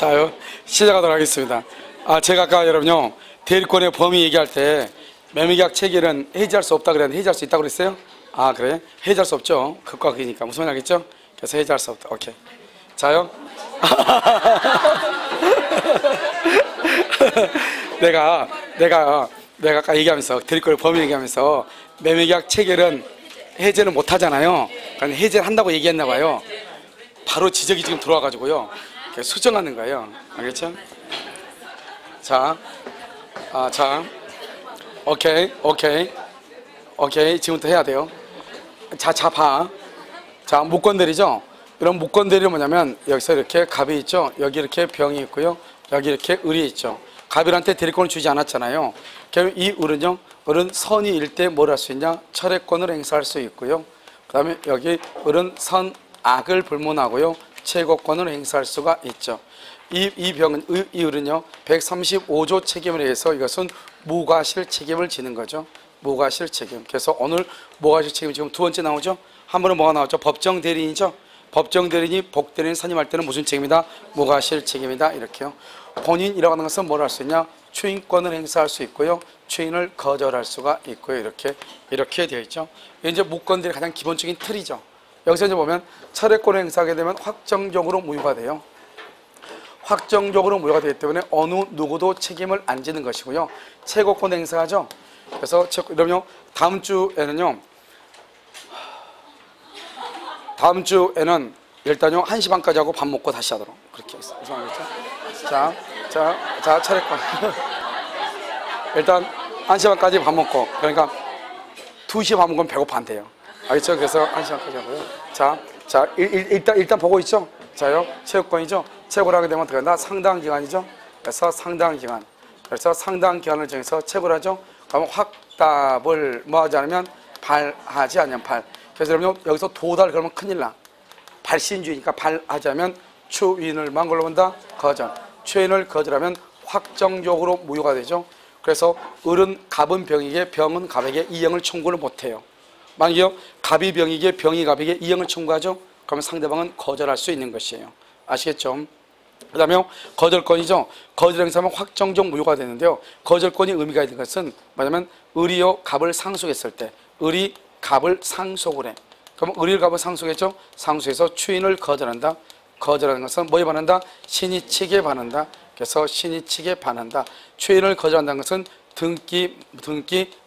자, 시작하도록 하겠습니다. 제가 아까 여러분요, 대리권의 범위 얘기할 때 매매계약 체결은 해지할 수 없다 그랬는데 해지할 수 있다고 그랬어요? 그래? 해지할 수 없죠. 극과 극이니까. 무슨 말이 알겠죠? 그래서 해지할 수 없다. 오케이. 자요. 내가 아까 얘기하면서 대리권의 범위 얘기하면서 매매계약 체결은 해제는 못 하잖아요. 그러니까 해제를 한다고 얘기했나 봐요. 바로 지적이 지금 들어와가지고요. 수정하는 거예요. 알겠죠? 자, 오케이. 지금부터 해야 돼요. 자, 봐. 자, 무건대리죠? 이런 무건대리는 뭐냐면, 여기서 이렇게 갑이 있죠? 여기 이렇게 병이 있고요. 여기 이렇게 을이 있죠. 갑일한테 대리권을 주지 않았잖아요. 그럼 이 을은요, 을은 선이 일 때 뭘 할 수 있냐? 철회권을 행사할 수 있고요. 그 다음에 여기 을은 선악을 불문하고요. 최고권을 행사할 수가 있죠. 이 병은, 이 을은요, 135조 책임을 의해서 이것은 무과실 책임을 지는 거죠. 무과실 책임. 그래서 오늘 무과실 책임 지금 두 번째 나오죠? 한 번은 뭐가 나왔죠? 법정 대리인이죠? 법정 대리인이 복대리인 선임할 때는 무슨 책임이다? 무과실 책임이다. 이렇게요. 본인이라고 하는 것은 뭘 할 수 있냐? 추인권을 행사할 수 있고요. 추인을 거절할 수가 있고요. 이렇게 되어 있죠. 이제 무건대리 가장 기본적인 틀이죠. 여기서 이제 보면 철회권을 행사하게 되면 확정적으로 무효가 돼요. 확정적으로 무효가 되기 때문에 어느 누구도 책임을 안 지는 것이고요. 최고권 행사하죠. 그래서 그럼요, 다음 주에는 일단요 1시 반까지 하고 밥 먹고 다시 하도록 그렇게 했어요. 자, 차례권. 일단 1시 반까지 밥 먹고, 그러니까 2시에 밥 먹으면 배고파 안 돼요. 알겠죠? 그래서 1시 반까지 하고요. 자, 일단 보고 있죠? 자요, 체육권이죠? 체육을 하게 되면 어떻게 한다? 상당 기간이죠? 그래서 상당 기간을 정해서 체육을 하죠? 그러면 확답을 뭐 하지 않으면 발하지 않으면 발. 그래서 여러분 여기서 도달 그러면 큰일 나. 발신주의니까 발하지 않으면 추인을만 걸로 본다? 거절. 추인을 거절하면 확정적으로 무효가 되죠. 그래서 을은 갑은 병에게, 병은 갑에게 이행을 청구를 못해요. 만약에 갑이 병에게, 병이 갑에게 이행을 청구하죠? 그러면 상대방은 거절할 수 있는 것이에요. 아시겠죠? 그 다음에 거절권이죠. 거절 행사하면 확정적 무효가 되는데요. 거절권이 의미가 있는 것은 뭐냐면 을이요 갑을 상속했을 때, 을이 갑을 상속을 해. 그러면 을이 갑을 상속했죠. 상속해서 추인을 거절한다. 거절하는 것은 뭐에 반한다? 신의 측에 반한다. 그래서 신의 측에 반한다. 추인을 거절한다는 것은 등기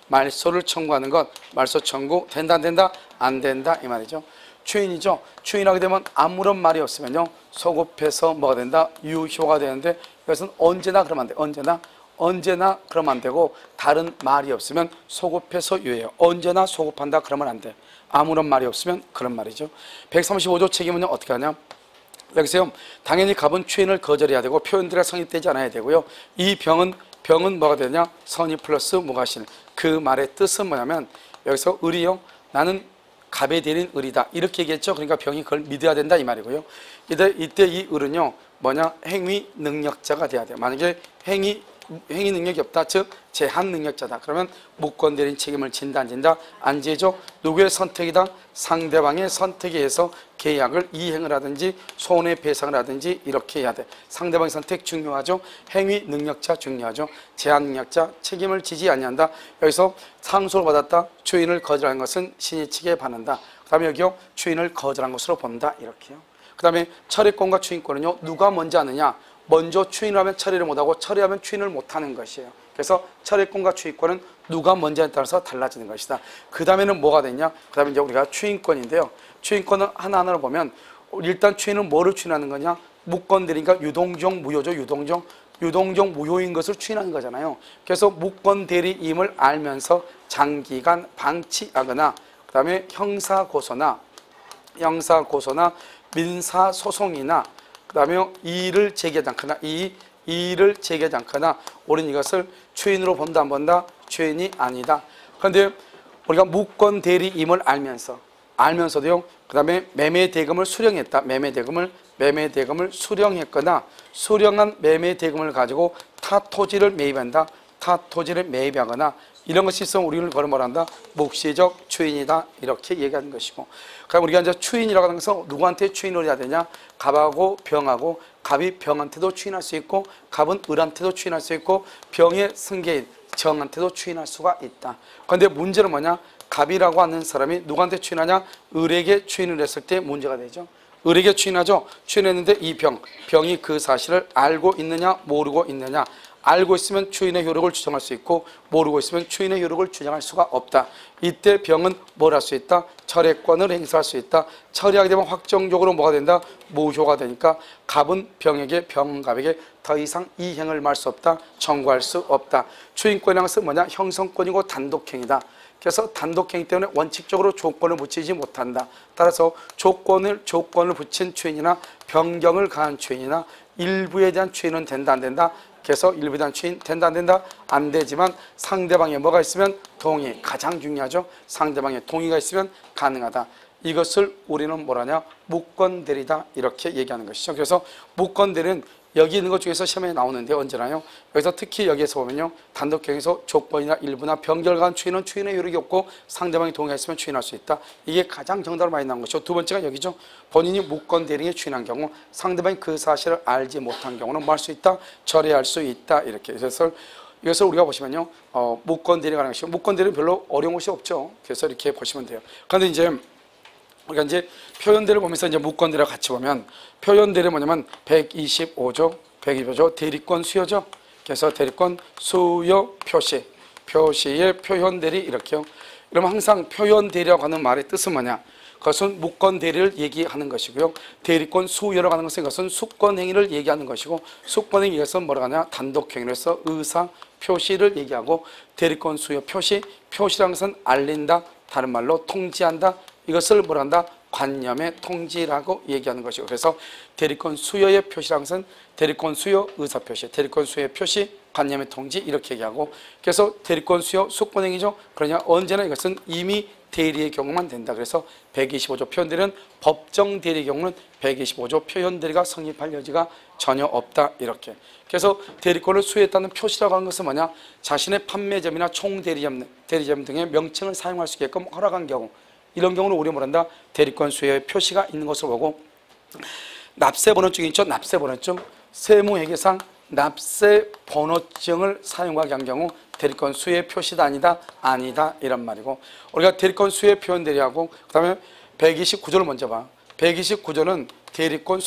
말소를 청구하는 것. 말소 청구 된다 안 된다? 안 된다 이 말이죠. 추인이죠. 추인하게 되면 아무런 말이 없으면요, 소급해서 뭐가 된다? 유효가 되는데, 이것은 언제나 그러면 안 돼. 언제나 그러면 안 되고, 다른 말이 없으면 소급해서 유효해요. 언제나 소급한다 그러면 안 돼. 아무런 말이 없으면 그런 말이죠. 135조 책임은요, 어떻게 하냐? 여기서요, 당연히 갑은 추인을 거절해야 되고 표현들이 성립되지 않아야 되고요. 이 병은 뭐가 되냐? 선의 플러스 무과실. 그 말의 뜻은 뭐냐면, 여기서 을이요, 나는 갑에 대린 을이다 이렇게 얘기했죠. 그러니까 병이 그걸 믿어야 된다 이 말이고요. 이때 이 을은요 뭐냐? 행위 능력자가 돼야 돼요. 만약에 행위 능력이 없다, 즉 제한 능력자다, 그러면 무권 대리인 책임을 진다 안 진다? 안 지죠. 누구의 선택이다? 상대방의 선택에 의해서 계약을 이행을 하든지 손해배상을 하든지 이렇게 해야 돼. 상대방의 선택 중요하죠. 행위 능력자 중요하죠. 제한 능력자 책임을 지지 아니한다. 여기서 상소를 받았다, 추인을 거절한 것은 신의 측에 반한다. 그 다음에 여기요 추인을 거절한 것으로 본다 이렇게요. 그 다음에 철회권과 추인권은요 누가 먼저 하느냐? 먼저 추인을 하면 처리를 못하고 처리하면 추인을 못하는 것이에요. 그래서 철회권과 추인권은 누가 먼저에 따라서 달라지는 것이다. 그 다음에는 뭐가 되냐? 그 다음에 이제 우리가 추인권인데요. 추인권은 하나하나로 보면 일단 추인은 뭐를 추인하는 거냐? 무권대리니까 유동적 무효죠. 유동적 무효인 것을 추인하는 거잖아요. 그래서 무권대리임을 알면서 장기간 방치하거나 그 다음에 형사고소나 민사소송이나 그 다음에 이의를 제기하지 않거나 우리는 이것을 추인으로 본다 안 본다? 추인이 아니다. 그런데 우리가 무권 대리임을 알면서도요 그 다음에 매매대금을 수령했다. 매매대금을 수령했거나 수령한 매매대금을 가지고 타 토지를 매입한다. 타 토지를 매입하거나 이런 것이 있으면 우리는 그걸 뭐란다? 묵시적 추인이다 이렇게 얘기하는 것이고, 그럼 우리가 이제 추인이라고 하는 것은 누구한테 추인을 해야 되냐? 갑하고 병하고, 갑이 병한테도 추인할 수 있고 갑은 을한테도 추인할 수 있고 병의 승계인 정한테도 추인할 수가 있다. 그런데 문제는 뭐냐? 갑이라고 하는 사람이 누구한테 추인하냐? 을에게 추인을 했을 때 문제가 되죠. 을에게 추인하죠. 추인했는데 이 병이 그 사실을 알고 있느냐 모르고 있느냐. 알고 있으면 추인의 효력을 주장할 수 있고 모르고 있으면 추인의 효력을 주장할 수가 없다. 이때 병은 뭘 할 수 있다? 철회권을 행사할 수 있다. 철회하게 되면 확정적으로 뭐가 된다? 무효가 되니까 갑은 병에게, 병은 갑에게 더 이상 이 행을 말 수 없다. 청구할 수 없다. 추인권이라는 것은 뭐냐? 형성권이고 단독행위다. 그래서 단독행위 때문에 원칙적으로 조건을 붙이지 못한다. 따라서 조건을 붙인 추인이나 변경을 가한 추인이나 일부에 대한 추인은 된다 안 된다? 그래서 일부에 대한 추인 된다 안 된다? 안 되지만 상대방에 뭐가 있으면 동의, 가장 중요하죠. 상대방의 동의가 있으면 가능하다. 이것을 우리는 뭐라냐? 무건대리다 이렇게 얘기하는 것이죠. 그래서 무건대리는 여기 있는 것 중에서 시험에 나오는데 언제나요? 여기서 특히 여기에서 보면요, 단독행위에서 조건이나 일부나 변결간 추인은 추인의 효력이 없고 상대방이 동의했으면 추인할 수 있다. 이게 가장 정답으로 많이 나온 것이죠. 두 번째가 여기죠. 본인이 무건 대리에 추인한 경우 상대방이 그 사실을 알지 못한 경우는 뭐 할 수 있다? 철회할 수 있다. 이렇게. 그래서 이것을 우리가 보시면요, 무건 대리가 하는 것이고, 무건 대리는 별로 어려운 것이 없죠. 그래서 이렇게 보시면 돼요. 그런데 이제 우리가 이제 표현대를 보면서 이제 무건대를 같이 보면 표현대를 뭐냐면 125조, 125조 대리권 수요죠. 그래서 대리권 수요 표시의 표현대리 이렇게요. 그러면 항상 표현대리라고 하는 말의 뜻은 뭐냐? 그것은 무건대리를 얘기하는 것이고요. 대리권 수요라고 하는 것은 이것은 수권행위를 얘기하는 것이고, 수권행위 이것은 뭐라고 하냐? 단독행위로서 의사 표시를 얘기하고, 대리권 수요 표시라는 것은 알린다, 다른 말로 통지한다. 이것을 뭐라 한다? 관념의 통지라고 얘기하는 것이고, 그래서 대리권 수요의 표시라는 것은 대리권 수요 의사표시, 대리권 수요의 표시, 관념의 통지 이렇게 얘기하고, 그래서 대리권 수요 수권행위죠. 그러냐 언제나 이것은 이미 대리의 경우만 된다. 그래서 125조 표현대리는 법정 대리의 경우는 125조 표현대리가 성립할 여지가 전혀 없다. 이렇게. 그래서 대리권을 수여했다는 표시라고 하는 것은 뭐냐? 자신의 판매점이나 총대리점 등의 명칭을 사용할 수 있게끔 허락한 경우, 이런 경우는 우리가 뭐란다? 대리권 수요의 표시가 있는 것을 보고, 납세번호증이 있죠. 납세번호증. 세무회계상 납세번호증을 사용하게 한 경우 대리권 수요의 표시다 아니다 이런 말이고, 우리가 대리권 수요의 표현대리하고 그 다음에 129조를 먼저 봐. 129조는 대리권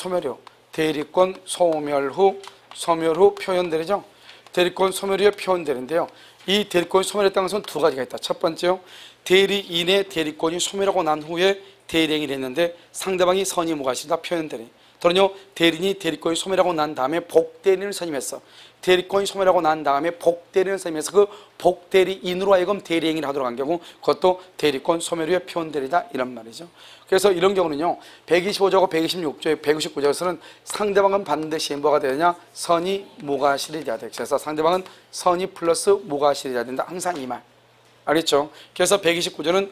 소멸 후 표현대리죠. 대리권 소멸 후의 표현대리인데요. 이 대리권 소멸했다는 것은 두 가지가 있다. 첫 번째요, 대리인의 대리권이 소멸하고 난 후에 대리행위를 했는데 상대방이 선의 무과실이다. 표현대리. 또는요, 대리인이 대리권이 소멸하고 난 다음에 복대리인을 선임했어. 대리권이 소멸하고 난 다음에 복대리인을 선임해서 그 복대리인으로 하여금 대리행위를 하도록 한 경우 그것도 대리권 소멸 후의 표현대리다 이런 말이죠. 그래서 이런 경우는요, 125조하고 126조의 159조에서는 상대방은 반드시 뭐가 되느냐? 선의 무과실이 돼야 돼. 그래서 상대방은 선의 플러스 무과실이 돼야 된다. 항상 이 말. 알겠죠? 그래서 129조는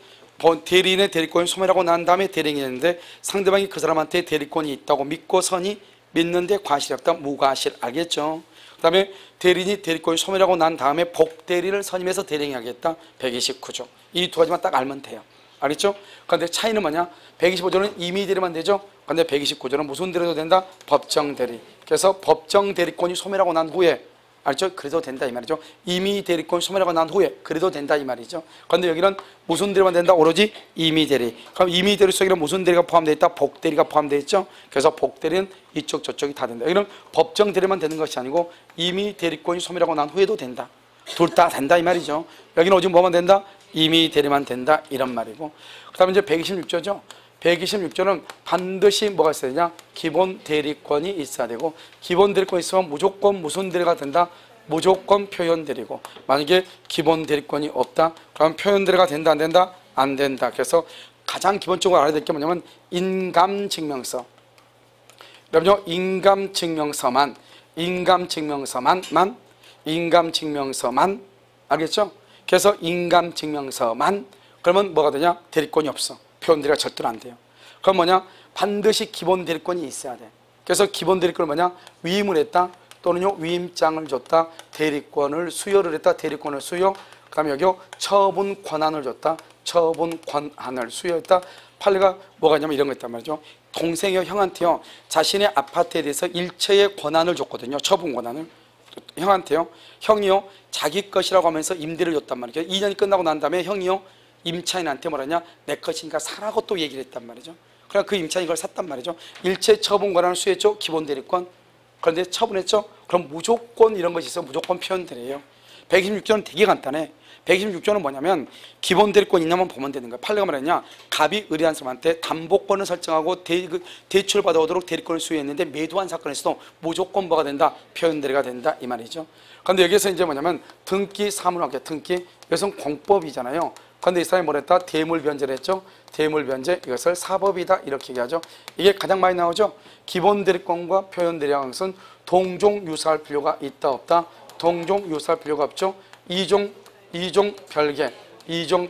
대리인의 대리권이 소멸하고 난 다음에 대리행위 했는데 상대방이 그 사람한테 대리권이 있다고 믿고 선이 믿는데 과실이 없다. 무과실. 알겠죠? 그 다음에 대리인이 대리권이 소멸하고 난 다음에 복대리를 선임해서 대리행위 하겠다. 129조. 이 두 가지만 딱 알면 돼요. 알겠죠? 그런데 차이는 뭐냐? 125조는 임의 대리만 되죠? 그런데 129조는 무슨 대리도 된다? 법정 대리. 그래서 법정 대리권이 소멸하고 난 후에, 알죠? 그래도 된다 이 말이죠. 임의 대리권 소멸하고 난 후에 그래도 된다 이 말이죠. 그런데 여기는 무슨 대리만 된다? 오로지 임의 대리. 그럼 임의 대리 속에는 무슨 대리가 포함되어 있다? 복대리가 포함되어 있죠. 그래서 복대리는 이쪽 저쪽이 다 된다. 여기는 법정 대리만 되는 것이 아니고 임의 대리권이 소멸하고 난 후에도 된다. 둘 다 된다 이 말이죠. 여기는 오직 뭐만 된다? 임의 대리만 된다 이런 말이고, 그 다음에 이제 126조죠. 126조는 반드시 뭐가 있어야 되냐? 기본 대리권이 있어야 되고, 기본 대리권이 있으면 무조건 무슨 대리가 된다? 무조건 표현 대리고, 만약에 기본 대리권이 없다? 그럼 표현 대리가 된다 안 된다? 안 된다. 그래서 가장 기본적으로 알아야 될 게 뭐냐면 인감증명서. 그럼요, 인감증명서만 알겠죠? 그래서 인감증명서만 그러면 뭐가 되냐? 대리권이 없어. 표현 대리가 절대로 안 돼요. 그럼 뭐냐? 반드시 기본 대리권이 있어야 돼. 그래서 기본 대리권은 뭐냐? 위임을 했다 또는요 위임장을 줬다, 대리권을 수여를 했다, 대리권을 수여, 그 다음에 여기요 처분 권한을 줬다. 처분 권한을 수여했다. 판례가 뭐가 있냐면 이런 거 있단 말이죠. 동생이요 형한테요 자신의 아파트에 대해서 일체의 권한을 줬거든요. 처분 권한을 형한테요. 형이요 자기 것이라고 하면서 임대를 줬단 말이죠. 2년이 끝나고 난 다음에 형이요 임차인한테 뭐라냐 내 것이니까 사라고 또 얘기를 했단 말이죠. 그러나 그 임차인이 이걸 샀단 말이죠. 일체 처분 권한을 수여했죠. 기본 대리권. 그런데 처분했죠. 그럼 무조건 이런 것이 있어. 무조건 표현들이에요. 126조는 되게 간단해. 126조는 뭐냐면 기본 대리권 있냐면 보면 되는 거야. 판례가 말했냐 갑이 의뢰한 사람한테 담보권을 설정하고 대출 받아오도록 대리권을 수여했는데 매도한 사건에서도 무조건 뭐가 된다? 표현 대리가 된다 이 말이죠. 그런데 여기서 이제 뭐냐면 등기 사물학계 등기 이것은 공법이잖아요. 그런데 이 사람이 뭐랬다? 대물 변제를 했죠. 대물 변제 이것을 사법이다 이렇게 얘기하죠. 이게 가장 많이 나오죠. 기본 대리권과 표현 대리하는 것은 동종 유사할 필요가 있다 없다? 동종 유사할 필요가 없죠. 이종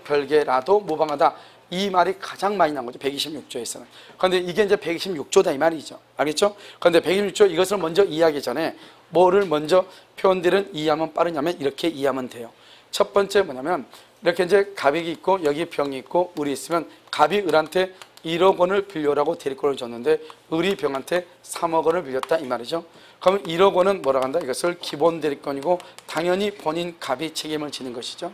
별개라도 무방하다. 이 말이 가장 많이 나온 거죠. 126조에서는. 그런데 이게 이제 126조다 이 말이죠. 알겠죠? 그런데 126조 이것을 먼저 이해하기 전에 뭐를 먼저 표현들은 이해하면 빠르냐면 이렇게 이해하면 돼요. 첫 번째 뭐냐면 이렇게 이제 갑이 있고 여기 병이 있고 을이 있으면 갑이 을한테 1억 원을 빌려라고 대리권을 줬는데 을이 병한테 3억 원을 빌렸다 이 말이죠. 그러면 1억 원은 뭐라고 한다? 이것을 기본 대리권이고 당연히 본인 갑이 책임을 지는 것이죠.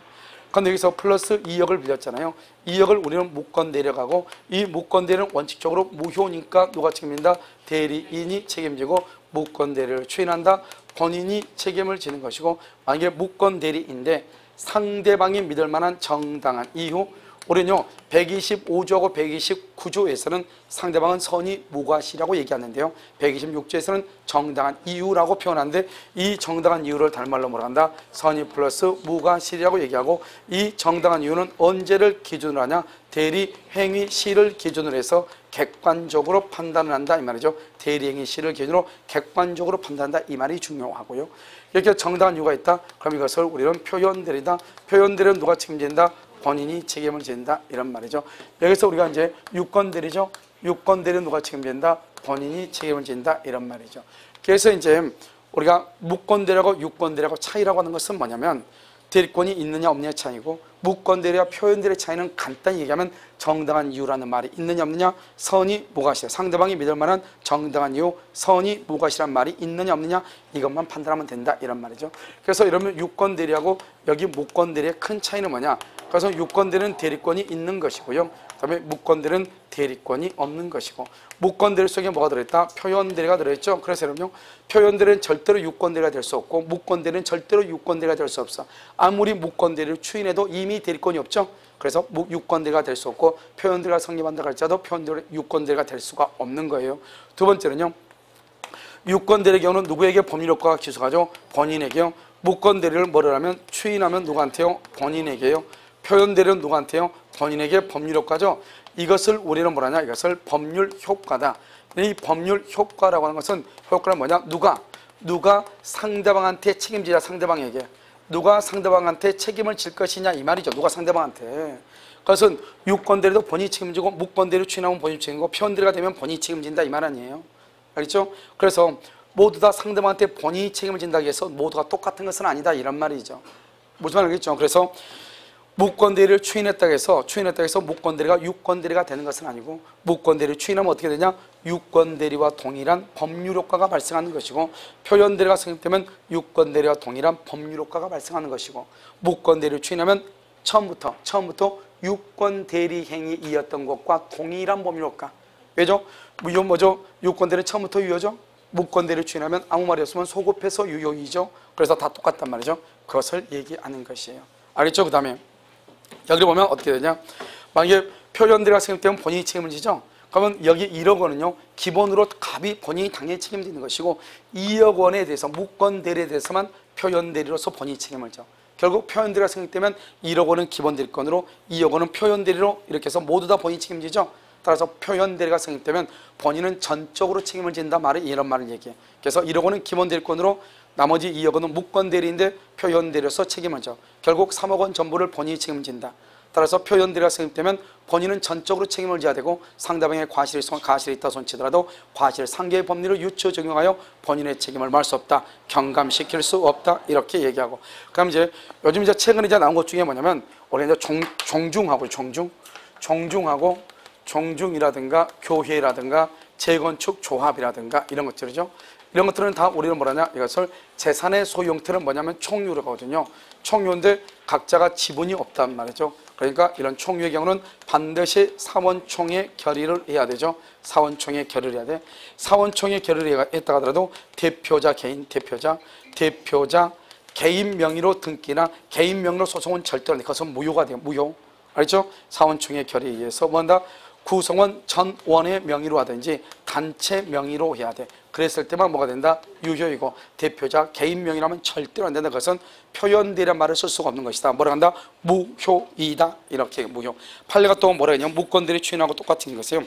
그런데 여기서 플러스 2억을 빌렸잖아요. 2억을 우리는 무권 내려가고 이 무권 대리는 원칙적으로 무효니까 누가 책임진다? 대리인이 책임지고 무권 대리를 추인한다. 본인이 책임을 지는 것이고 만약에 무권 대리인데 상대방이 믿을 만한 정당한 이유 우리는요 125조하고 129조에서는 상대방은 선의 무과시라고 얘기하는데요 126조에서는 정당한 이유라고 표현하는데 이 정당한 이유를 다른 말로 뭐라 한다? 선의 플러스 무과시라고 얘기하고 이 정당한 이유는 언제를 기준으로 하냐? 대리 행위 시를 기준으로 해서 객관적으로 판단을 한다 이 말이죠. 대리 행위 시를 기준으로 객관적으로 판단한다 이 말이 중요하고요. 이렇게 정당한 이유가 있다. 그럼 이것을 우리는 표현대리다. 표현대리는 누가 책임진다? 본인이 책임을 진다 이런 말이죠. 여기서 우리가 이제 유권대리죠. 유권대리는 누가 책임진다? 본인이 책임을 진다 이런 말이죠. 그래서 이제 우리가 무권대리하고 유권대리하고 차이라고 하는 것은 뭐냐면 대리권이 있느냐 없느냐 차이고 무권대리와 표현대리의 차이는 간단히 얘기하면 정당한 이유라는 말이 있느냐 없느냐 선의 무과시 상대방이 믿을 만한 정당한 이유 선의 무과시란 말이 있느냐 없느냐 이것만 판단하면 된다 이런 말이죠. 그래서 이러면 유권대리하고 여기 무권대리의 큰 차이는 뭐냐? 그래서 유권대리는 대리권이 있는 것이고요. 그다음에 무권대리는 대리권이 없는 것이고 무권대리 속에 뭐가 들어있다? 표현대리가 들어있죠. 그래서 여러분요 표현대리는 절대로 유권대리가 될 수 없고 무권대리는 절대로 유권대리가 될 수 없어. 아무리 무권대리를 추인해도 이미 대리권이 없죠. 그래서 유권대리가 될 수 없고 표현대리가 성립한다 할지라도 표현대리 유권대리가 될 수가 없는 거예요. 두 번째는요 유권대리의 경우는 누구에게 법률효과가 기소하죠? 본인에게요. 무권대리를 뭐를 하면 추인하면 누구한테요? 본인에게요. 표현대리는 누구한테요? 본인에게 법률효과죠. 이것을 우리는 뭐라냐? 이것을 법률효과다. 이 법률효과라고 하는 것은 효과는 뭐냐? 누가 상대방한테 책임지자 상대방에게 누가 상대방한테 책임을 질 것이냐 이 말이죠. 누가 상대방한테. 그것은 유권대리도 본인이 책임지고 무권대리 추인하면 본인이 책임지고 표현대리가 되면 본인이 책임진다 이 말 아니에요. 알겠죠? 그래서 모두 다 상대방한테 본인이 책임을 진다고 해서 모두가 똑같은 것은 아니다 이런 말이죠. 무슨 말인지 알겠죠? 그래서 무권대리를 추인했다고 해서 무권대리가 유권대리가 되는 것은 아니고 무권대리를 추인하면 어떻게 되냐? 유권대리와 동일한 법률효과가 발생하는 것이고 표현대리가 성립되면 유권대리와 동일한 법률효과가 발생하는 것이고 무권대리를 추인하면 처음부터 유권대리 행위이었던 것과 동일한 법률효과. 왜죠? 뭐죠? 유권대리 처음부터 유효죠? 무권대리를 추인하면 아무 말이 없으면 소급해서 유효이죠. 그래서 다 똑같단 말이죠. 그것을 얘기하는 것이에요. 알겠죠? 그 다음에 여기를 보면 어떻게 되냐? 만약에 표현대리가 성립되면 본인이 책임을 지죠? 그러면 여기 1억 원은요 기본으로 갑이 본인이 당연히 책임지는 것이고 2억 원에 대해서 무권대리에 대해서만 표현대리로서 본인이 책임을 져. 결국 표현대리가 성립되면 1억 원은 기본대리권으로 2억 원은 표현대리로 이렇게 해서 모두 다 본인이 책임지죠? 따라서 표현대리가 성립되면 본인은 전적으로 책임을 진다 말이 이런 말을 얘기해. 그래서 1억 원은 기본대리권으로 나머지 2억 원은 무권대리인데 표현대리로서 책임을 져. 결국 3억 원 전부를 본인이 책임진다. 따라서 표현대리가 성립되면 본인은 전적으로 책임을 져야 되고 상대방의 과실이 있다 손치더라도 과실 상계의 법리를 유추 적용하여 본인의 책임을 말할 수 없다. 경감시킬 수 없다. 이렇게 얘기하고. 그럼 이제 요즘 이제 최근에 이제 나온 것 중에 뭐냐면 우리 이제 종중하고 종중이라든가 교회라든가 재건축 조합이라든가 이런 것들이죠. 이런 것들은 다 우리는 뭐라냐, 이것을 재산의 소유 형태는 뭐냐면 총유거든요. 총유인데 각자가 지분이 없단 말이죠. 그러니까 이런 총유의 경우는 반드시 사원총회 결의를 해야 되죠. 사원총회 결의를 해야 돼. 사원총회 결의를 했다 하더라도 대표자 개인 명의로 등기나 개인 명의로 소송은 절대로 안 돼. 그것은 무효가 돼요. 무효. 알죠? 사원총회 결의에 의해서 뭔가 구성원 전원의 명의로 하든지 단체 명의로 해야 돼. 그랬을 때만 뭐가 된다? 유효이고, 대표자 개인 명의라면 절대로 안 된다. 그것은 표현대리란 말을 쓸 수가 없는 것이다. 뭐라 한다? 무효이다. 이렇게 무효. 판례가 또 뭐라 했냐면 무권대리 추인하고 똑같은 것이에요.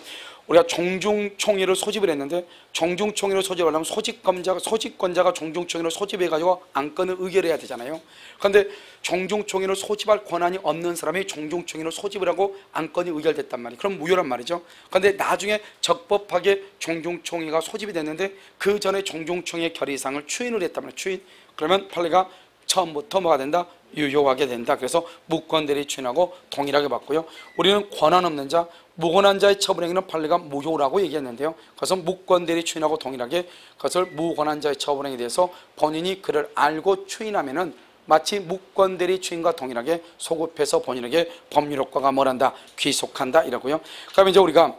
우리가 종중총회를 소집을 했는데 종중총회를 소집하려면 소집권자가 종중총회를 소집해가지고 안건을 의결해야 되잖아요. 그런데 종중총회를 소집할 권한이 없는 사람이 종중총회를 소집을 하고 안건이 의결됐단 말이에요. 그럼 무효란 말이죠. 그런데 나중에 적법하게 종중총회가 소집이 됐는데 그 전에 종중총회 결의사항을 추인을 했단 말이에요. 추인. 그러면 판례가 처음부터 뭐가 된다? 유효하게 된다. 그래서 무권대리 추인하고 동일하게 봤고요. 우리는 권한 없는 자, 무권한 자의 처분행위는 판례가 무효라고 얘기했는데요. 그것은 무권대리 추인하고 동일하게 그것을 무권한 자의 처분행위에 대해서 본인이 그를 알고 추인하면은 마치 무권대리 추인과 동일하게 소급해서 본인에게 법률 효과가 뭘한다? 귀속한다 이러고요. 그다음에 이제 우리가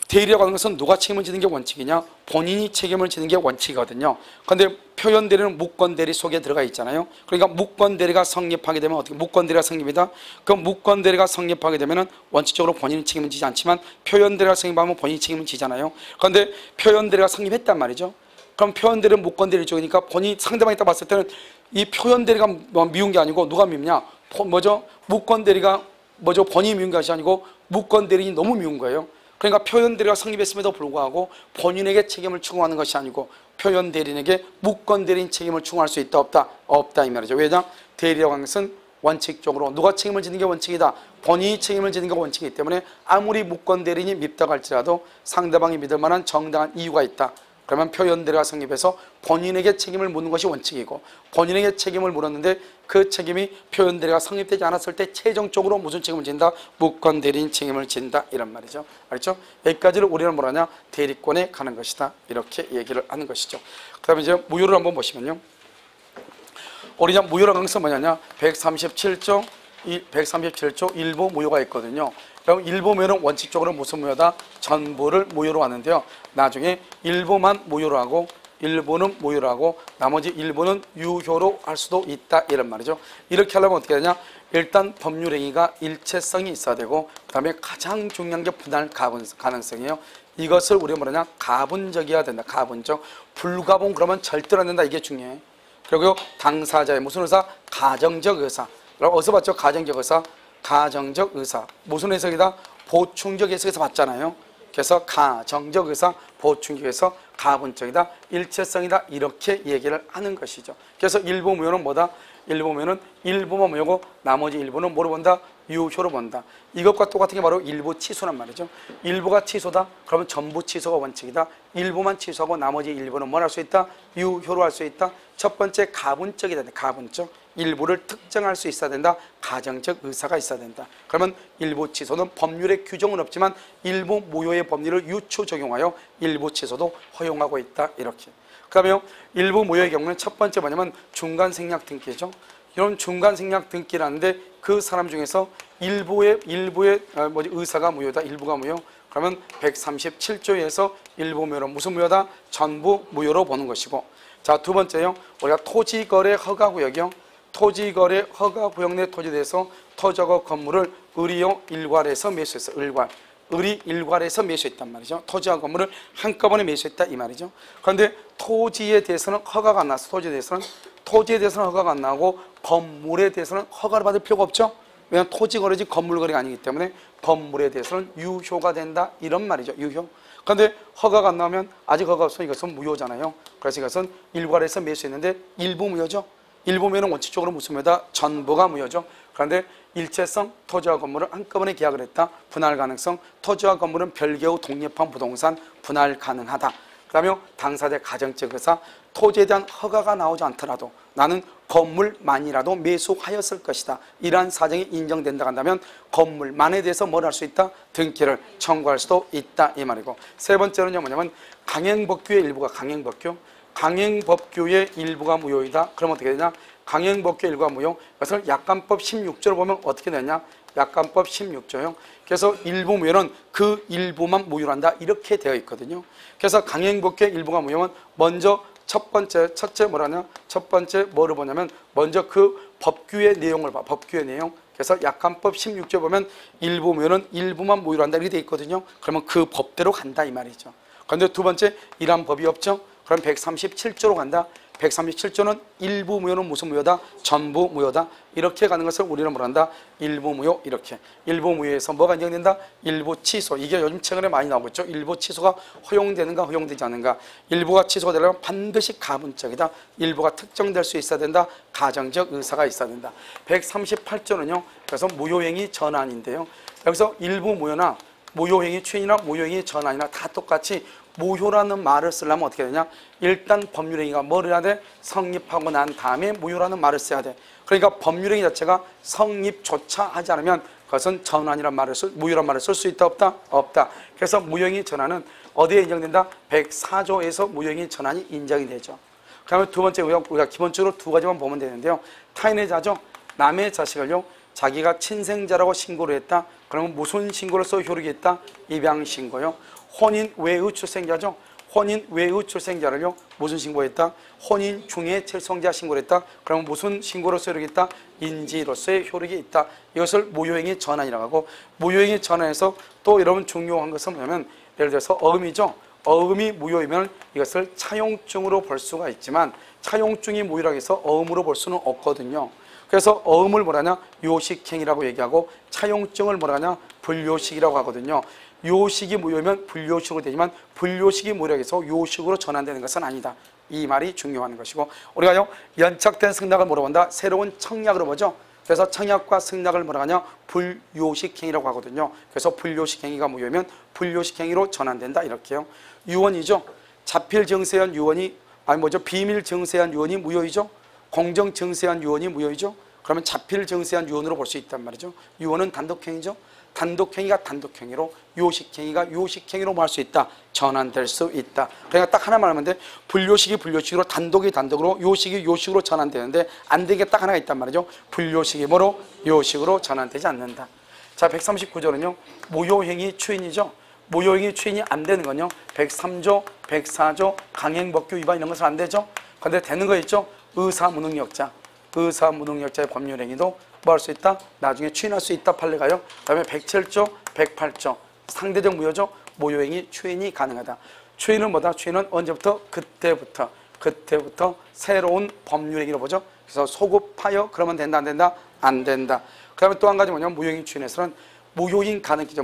대리라고 하는 것은 누가 책임을 지는 게 원칙이냐? 본인이 책임을 지는 게 원칙이거든요. 그런데 표현대리는 무권대리 속에 들어가 있잖아요. 그러니까 무권대리가 성립하게 되면 어떻게? 무권대리가 성립이다. 그럼 무권대리가 성립하게 되면은 원칙적으로 본인이 책임을 지지 않지만 표현대리가 성립하면 본인이 책임을 지잖아요. 그런데 표현대리가 성립했단 말이죠. 그럼 표현대리는 무권대리 쪽이니까 본인이 상대방이 딱 봤을 때는 이 표현대리가 미운 게 아니고 누가 밉냐? 무권대리가 본인이 미운 것이 아니고 무권대리인이 너무 미운 거예요. 그러니까 표현대리가 성립했음에도 불구하고 본인에게 책임을 추궁하는 것이 아니고 표현대리인에게 무권대리인 책임을 추궁할 수 있다 없다? 없다 이 말이죠. 왜냐? 대리라고 하는 것은 원칙적으로 누가 책임을 지는 게 원칙이다. 본인이 책임을 지는 게 원칙이기 때문에 아무리 무권대리인이 밉다고 할지라도 상대방이 믿을 만한 정당한 이유가 있다. 그러면 표현대리가 성립해서 본인에게 책임을 묻는 것이 원칙이고, 본인에게 책임을 물었는데 그 책임이 표현대리가 성립되지 않았을 때 최종적으로 무슨 책임을 진다? 무권대리인 책임을 진다 이런 말이죠. 알죠? 여기까지를 우리는 뭐라냐? 대리권에 가는 것이다. 이렇게 얘기를 하는 것이죠. 그 다음에 이제 무효를 한번 보시면요. 우리 무효라는 것은 뭐냐냐? 137조 일부 무효가 있거든요. 그럼 일부 무효는 원칙적으로 무슨 무효다? 전부를 무효로 하는데요. 나중에 일부만 무효로 하고 일부는 무효로 하고 나머지 일부는 유효로 할 수도 있다 이런 말이죠. 이렇게 하려면 어떻게 되냐? 일단 법률행위가 일체성이 있어야 되고 그 다음에 가장 중요한 게 분할 가능성이에요. 이것을 우리가 뭐냐냐? 가분적이어야 된다. 가분적. 불가분 그러면 절대로 안 된다. 이게 중요해. 그리고 당사자의 무슨 의사? 가정적 의사. 어디서 봤죠? 가정적 의사. 가정적 의사. 무슨 해석이다? 보충적 해석에서 봤잖아요. 그래서 가정적 의사, 보충적 의사, 가분적이다, 일체성이다 이렇게 얘기를 하는 것이죠. 그래서 일부 무효는 뭐다? 일부 무효는 일부만 무효고 나머지 일부는 뭐로 본다? 유효로 본다. 이것과 똑같은 게 바로 일부 취소란 말이죠. 일부가 취소다? 그러면 전부 취소가 원칙이다. 일부만 취소하고 나머지 일부는 뭘 할 수 있다? 유효로 할 수 있다. 첫 번째 가분적이다. 가분적. 일부를 특정할 수 있어야 된다. 가정적 의사가 있어야 된다. 그러면 일부 취소는 법률의 규정은 없지만 일부 무효의 법률을 유추 적용하여 일부 취소도 허용하고 있다. 이렇게. 그 다음에 일부 무효의 경우는 첫 번째 뭐냐면 중간 생략 등기죠. 이런 중간 생략 등기라는데 그 사람 중에서 일부의 의사가 무효다. 일부가 무효. 그러면 137조에서 일부 무효는 무슨 무효다? 전부 무효로 보는 것이고. 자, 두 번째요. 우리가 토지거래 허가구역이요. 토지거래 허가구역 내 토지에 대해서 토지허가 건물을 의리용 일괄해서 매수했어. 의리 일괄해서 매수했단 말이죠. 토지와 건물을 한꺼번에 매수했다 이 말이죠. 그런데 토지에 대해서는 허가가 안 나서 토지에 대해서는 허가가 안 나고 건물에 대해서는 허가를 받을 필요가 없죠. 왜냐하면 토지 거래지 건물 거래가 아니기 때문에 건물에 대해서는 유효가 된다 이런 말이죠. 유효. 그런데 허가가 안 나오면 아직 허가 없으면 이것은 무효잖아요. 그래서 이것은 일괄해서 매수했는데 일부 무효죠. 일부무효는 원칙적으로 무슨 무효다? 전부가 무효죠. 그런데 일체성, 토지와 건물을 한꺼번에 계약을 했다. 분할 가능성, 토지와 건물은 별개의 독립한 부동산, 분할 가능하다. 그 다음에 당사자 가정적 의사, 토지에 대한 허가가 나오지 않더라도 나는 건물만이라도 매수하였을 것이다. 이러한 사정이 인정된다 한다면 건물만에 대해서 뭘 할 수 있다? 등기를 청구할 수도 있다 이 말이고, 세 번째는요 뭐냐면 강행법규의 일부가 강행법규의 일부가 무효이다. 그럼 어떻게 되냐? 강행법규의 일부가 무효. 그것을 약관법 16조를 보면 어떻게 되냐? 약관법 16조요. 그래서 일부 무효는 그 일부만 무효한다 이렇게 되어 있거든요. 그래서 강행법규의 일부가 무효는 먼저 첫째 뭐라냐? 첫 번째 뭐를 보냐면 먼저 그 법규의 내용을 봐. 법규의 내용. 그래서 약관법 16조 보면 일부 무효는 일부만 무효한다 이렇게 되어 있거든요. 그러면 그 법대로 간다 이 말이죠. 그런데 두 번째 이란 법이 없죠. 그럼 137조로 간다. 137조는 일부 무효는 무슨 무효다? 전부 무효다. 이렇게 가는 것을 우리는 뭐란다? 일부 무효. 이렇게 일부 무효에서 뭐가 인정된다? 일부 취소. 이게 요즘 최근에 많이 나오고 있죠. 일부 취소가 허용되는가 허용되지 않는가. 일부가 취소가 되려면 반드시 가분적이다. 일부가 특정될 수 있어야 된다. 가정적 의사가 있어야 된다. 138조는요 그래서 무효행위 전환인데요, 여기서 일부 무효나 무효행위 추인이나 무효행위 전환이나 다 똑같이 무효라는 말을 쓰려면 어떻게 되냐? 일단 법률행위가 뭐를 해야 돼? 성립하고 난 다음에 무효라는 말을 써야 돼. 그러니까 법률행위 자체가 성립조차 하지 않으면 그것은 전환이란 말을 무효란 말을 쓸 수 있다 없다? 없다. 그래서 무효행위 전환은 어디에 인정된다? 104조에서 무효행위 전환이 인정이 되죠. 그 다음에 두 번째 우리가 기본적으로 두 가지만 보면 되는데요, 타인의 자죠. 남의 자식을요 자기가 친생자라고 신고를 했다. 그러면 무슨 신고로서 효력이 있다? 입양신고요. 혼인 외의 출생자죠. 혼인 외의 출생자를요 무슨 신고했다? 혼인 중에 칠성자 신고를 했다. 그러면 무슨 신고로서 효력이 있다? 인지로서의 효력이 있다. 이것을 무효행위 전환이라고 하고, 무효행위 전환에서 또 여러분 중요한 것은 뭐냐면 예를 들어서 어음이죠. 어음이 무효이면 이것을 차용증으로 볼 수가 있지만 차용증이 무효라고 해서 어음으로 볼 수는 없거든요. 그래서 어음을 뭐라냐? 요식행위라고 얘기하고 차용증을 뭐라냐? 불요식이라고 하거든요. 요식이 무효면 불요식으로 되지만 불요식이 무효라고 해서 요식으로 전환되는 것은 아니다. 이 말이 중요한 것이고, 우리가요 연착된 승낙을 뭐라고 한다? 새로운 청약으로 보죠. 그래서 청약과 승낙을 뭐라고 하냐? 불요식행위라고 하거든요. 그래서 불요식행위가 무효면 불요식행위로 전환된다 이렇게요. 유언이죠. 자필 증세한 유언이 비밀 증세한 유언이 무효이죠. 공정 증세한 유언이 무효이죠. 그러면 자필 증세한 유언으로 볼 수 있단 말이죠. 유언은 단독행위죠. 단독행위가 단독행위로, 요식행위가 요식행위로 뭐 할 수 있다? 전환될 수 있다. 그러니까 딱 하나만 하면 돼. 불요식이 불요식으로, 단독이 단독으로, 요식이 요식으로 전환되는데 안 되게 딱 하나가 있단 말이죠. 불요식이 뭐로? 요식으로 전환되지 않는다. 자, 139조는요 무효행위 추인이죠. 무효행위 추인이 안 되는 건요 103조, 104조 강행법규 위반 이런 것은 안 되죠. 그런데 되는 거 있죠. 의사무능력자, 의사무능력자의 법률행위도 뭐 할 수 있다? 나중에 추인할 수 있다 판례가요. 그 다음에 107조, 108조 상대적 무효죠. 무효행위 추인이 가능하다. 추인은 뭐다? 추인은 언제부터? 그때부터 새로운 법률행위로 보죠. 그래서 소급하여 그러면 된다 안 된다? 안 된다. 그 다음에 또 한 가지 뭐냐면 무효행위 추인에서는 무효인 가등기죠.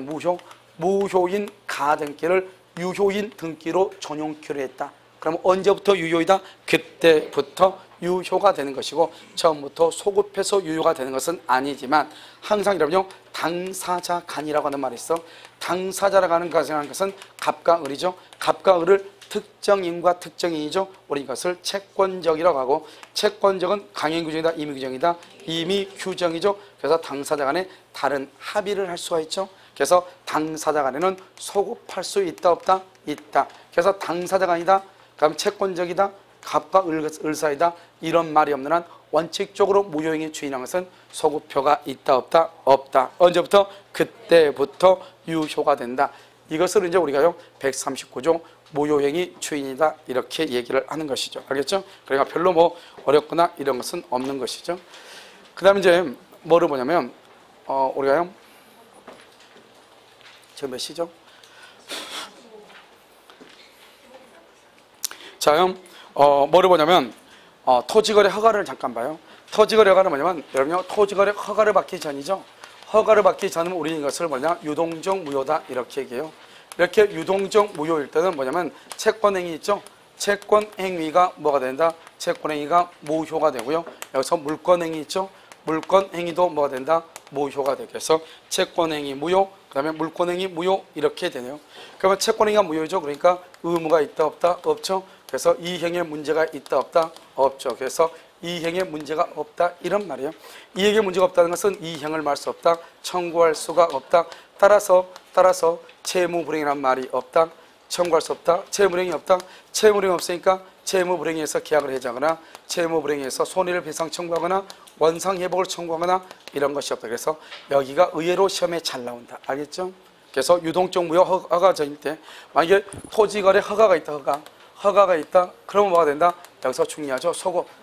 무효인 가등기를 유효인 등기로 전용키로 했다. 그럼 언제부터 유효이다? 그때부터 유효가 되는 것이고, 처음부터 소급해서 유효가 되는 것은 아니지만 항상 여러분요 당사자 간이라고 하는 말이 있어. 당사자라고 하는 것은 갑과 을이죠. 갑과 을을 특정인과 특정인이죠. 우리 이것을 채권적이라고 하고, 채권적은 강행규정이다 임의규정이다? 임의규정이죠. 그래서 당사자 간에 다른 합의를 할 수가 있죠. 그래서 당사자 간에는 소급할 수 있다 없다? 있다. 그래서 당사자 간이다, 그럼 채권적이다, 갑과 을 사이다 이런 말이 없는 한 원칙적으로 무효행위 추인한 것은 소급효가 있다 없다? 없다. 언제부터? 그때부터 유효가 된다. 이것을 이제 우리가요 139조 무효행위 추인이다 이렇게 얘기를 하는 것이죠. 알겠죠? 그러니까 별로 뭐 어렵거나 이런 것은 없는 것이죠. 그 다음에 이제 뭐를 보냐면 우리가요 지금 몇 시죠? 자, 뭐를 보냐면 토지거래 허가를 잠깐 봐요. 토지거래 허가는 뭐냐면 여러분요 토지거래 허가를 받기 전이죠. 허가를 받기 전은 우리는 이것을 뭐냐 유동적 무효다 이렇게 얘기해요. 이렇게 유동적 무효일 때는 뭐냐면 채권행위 있죠. 채권 행위가 뭐가 된다? 채권 행위가 무효가 되고요. 여기서 물권 행위 있죠? 물권 행위도 뭐가 된다? 무효가 되게 해서 채권 행위 무효, 그다음에 물권 행위 무효 이렇게 되네요. 그러면 채권 행위가 무효죠. 그러니까 의무가 있다 없다? 없죠. 그래서 이 행위에 문제가 있다 없다? 없죠. 그래서 이 행에 문제가 없다 이런 말이에요. 이 행에 문제가 없다는 것은 이 행을 말 수 없다, 청구할 수가 없다. 따라서 채무불행이란 말이 없다, 청구할 수 없다, 채무불행이 없다. 채무불행이 없으니까 채무불행에서 계약을 해지하거나 채무불행에서 손해를 배상 청구하거나 원상회복을 청구하거나 이런 것이 없다. 그래서 여기가 의외로 시험에 잘 나온다. 알겠죠? 그래서 유동적 무효 허가전일 때 만약에 토지거래 허가가 있다, 허가가 있다. 그러면 뭐가 된다? 여기서 중요하죠.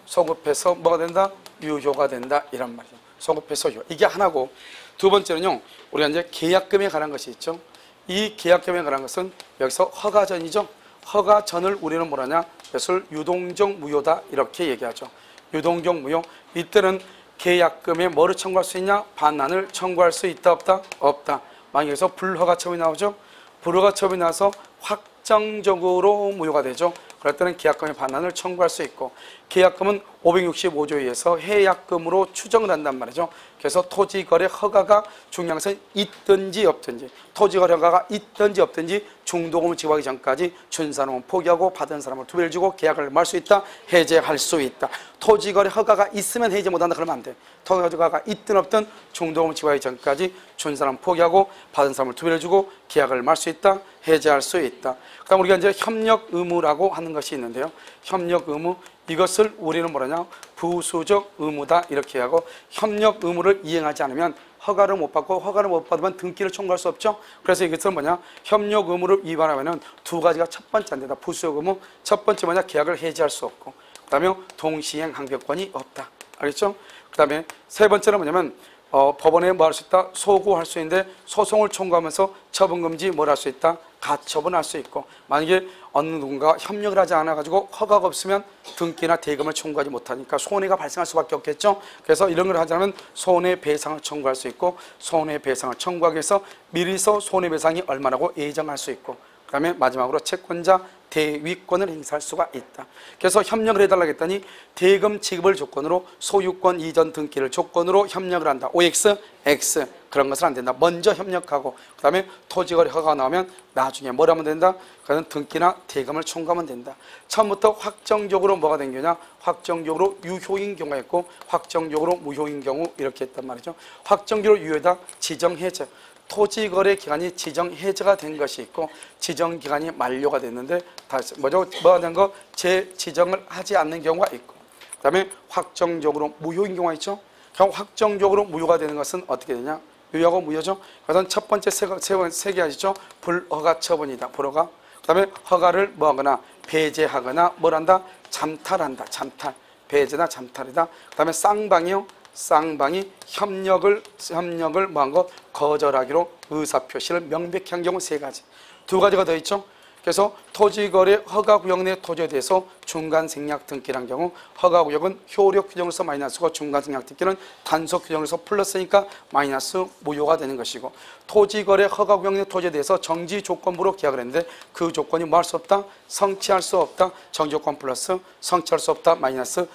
소급해서 뭐가 된다? 유효가 된다. 이란 말이죠. 소급해서 유효. 이게 하나고, 두 번째는요. 우리가 이제 계약금에 관한 것이 있죠. 이 계약금에 관한 것은 여기서 허가전이죠. 허가전을 우리는 뭐라냐? 그것을 유동적 무효다. 이렇게 얘기하죠. 유동적 무효. 이때는 계약금에 뭐를 청구할 수 있냐? 반환을 청구할 수 있다 없다? 없다. 만약에 여기서 불허가처분이 나오죠. 불허가처분이 나와서 확정적으로 무효가 되죠. 그럴 때는 계약금의 반환을 청구할 수 있고, 계약금은 565조에 의해서 해약금으로 추정을 한단 말이죠. 그래서 토지거래 허가가 중요한 것은 있든지 없든지, 토지거래 허가가 있든지 없든지 중도금을 지급하기 전까지 준 사람은 포기하고 받은 사람을 두 배를 주고 계약을 말 수 있다, 해제할 수 있다. 토지거래 허가가 있으면 해제 못한다 그러면 안 돼. 토지거래 허가가 있든 없든 중도금을 지급하기 전까지 준 사람은 포기하고 받은 사람을 두 배를 주고 계약을 말 수 있다, 해제할 수 있다. 그 다음 우리가 이제 협력 의무라고 하는 것이 있는데요. 협력 의무, 이것을 우리는 뭐라냐? 부수적 의무다 이렇게 하고, 협력 의무를 이행하지 않으면 허가를 못 받고, 허가를 못 받으면 등기를 청구할 수 없죠. 그래서 이것은 뭐냐? 협력 의무를 위반하면 두 가지가 첫 번째인데다. 부수적 의무, 첫 번째 뭐냐? 계약을 해지할 수 없고, 그 다음에 동시행 항변권이 없다. 알겠죠? 그 다음에 세 번째는 뭐냐면 법원에 뭐 할 수 있다? 소구할 수 있는데 소송을 청구하면서 처분금지 뭘 할 수 있다? 가처분할 수 있고, 만약에 어느 누군가 협력을 하지 않아가지고 허가가 없으면 등기나 대금을 청구하지 못하니까 손해가 발생할 수밖에 없겠죠. 그래서 이런 걸 하지 않으면 손해배상을 청구할 수 있고, 손해배상을 청구하기 위해서 미리서 손해배상이 얼마라고 예정할 수 있고, 그 다음에 마지막으로 채권자 대위권을 행사할 수가 있다. 그래서 협력을 해달라고 했더니 대금 지급을 조건으로 소유권 이전 등기를 조건으로 협력을 한다. OX, X 그런 것은 안 된다. 먼저 협력하고 그 다음에 토지거래 허가가 나오면 나중에 뭘 하면 된다? 그건 등기나 대금을 청구하면 된다. 처음부터 확정적으로 뭐가 된 거냐? 확정적으로 유효인 경우가 있고 확정적으로 무효인 경우 이렇게 했단 말이죠. 확정적으로 유효다. 지정해제. 토지거래 기간이 지정해제가 된 것이 있고 지정기간이 만료가 됐는데 다시 뭐가 된 거? 재지정을 하지 않는 경우가 있고, 그 다음에 확정적으로 무효인 경우가 있죠. 그럼 확정적으로 무효가 되는 것은 어떻게 되냐? 유효하고 무효죠. 그래서 첫 번째 세 개 아시죠? 불허가 처분이다. 불허가. 그 다음에 허가를 뭐하거나 배제하거나 뭘 한다? 잠탈한다. 잠탈. 배제나 잠탈이다. 그 다음에 쌍방이요. 쌍방이 협력을 뭐한 거? 거절하기로 의사표시를 명백히 한 경우 세 가지. 두 가지가 더 있죠. 그래서 토지거래 허가구역 내 토지에 대해서 중간생략 등기란 경우 허가구역은 효력 규정으로서 마이너스고 중간생략 등기는 단속 규정으로서 플러스니까 마이너스 무효가 되는 것이고, 토지거래 허가구역 내 토지에 대해서 정지 조건부로 계약을 했는데 그 조건이 뭐 할 수 없다? 성취할 수 없다. 정지조건 플러스 성취할 수 없다. 마이너스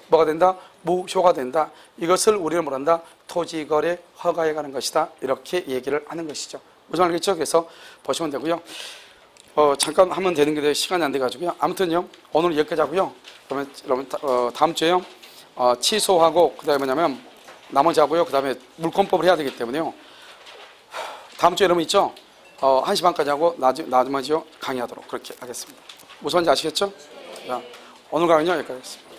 뭐가 된다? 무효가 된다. 이것을 우리는 뭐란다? 토지거래 허가에 관한 것이다. 이렇게 얘기를 하는 것이죠. 무슨 말이겠죠? 그래서 보시면 되고요. 잠깐 하면 되는 게 시간이 안 돼가지고요. 아무튼요, 오늘 여기까지 하고요. 그러면 여러분 다음 주에요. 취소하고 그다음에 뭐냐면 나머지 하고요. 그다음에 물권법을 해야 되기 때문에요. 다음 주에 여러분 있죠? 1시 반까지 하고 나머지요 강의하도록 그렇게 하겠습니다. 무슨 말인지 아시겠죠? 자, 오늘 강의는 여기까지 하겠습니다.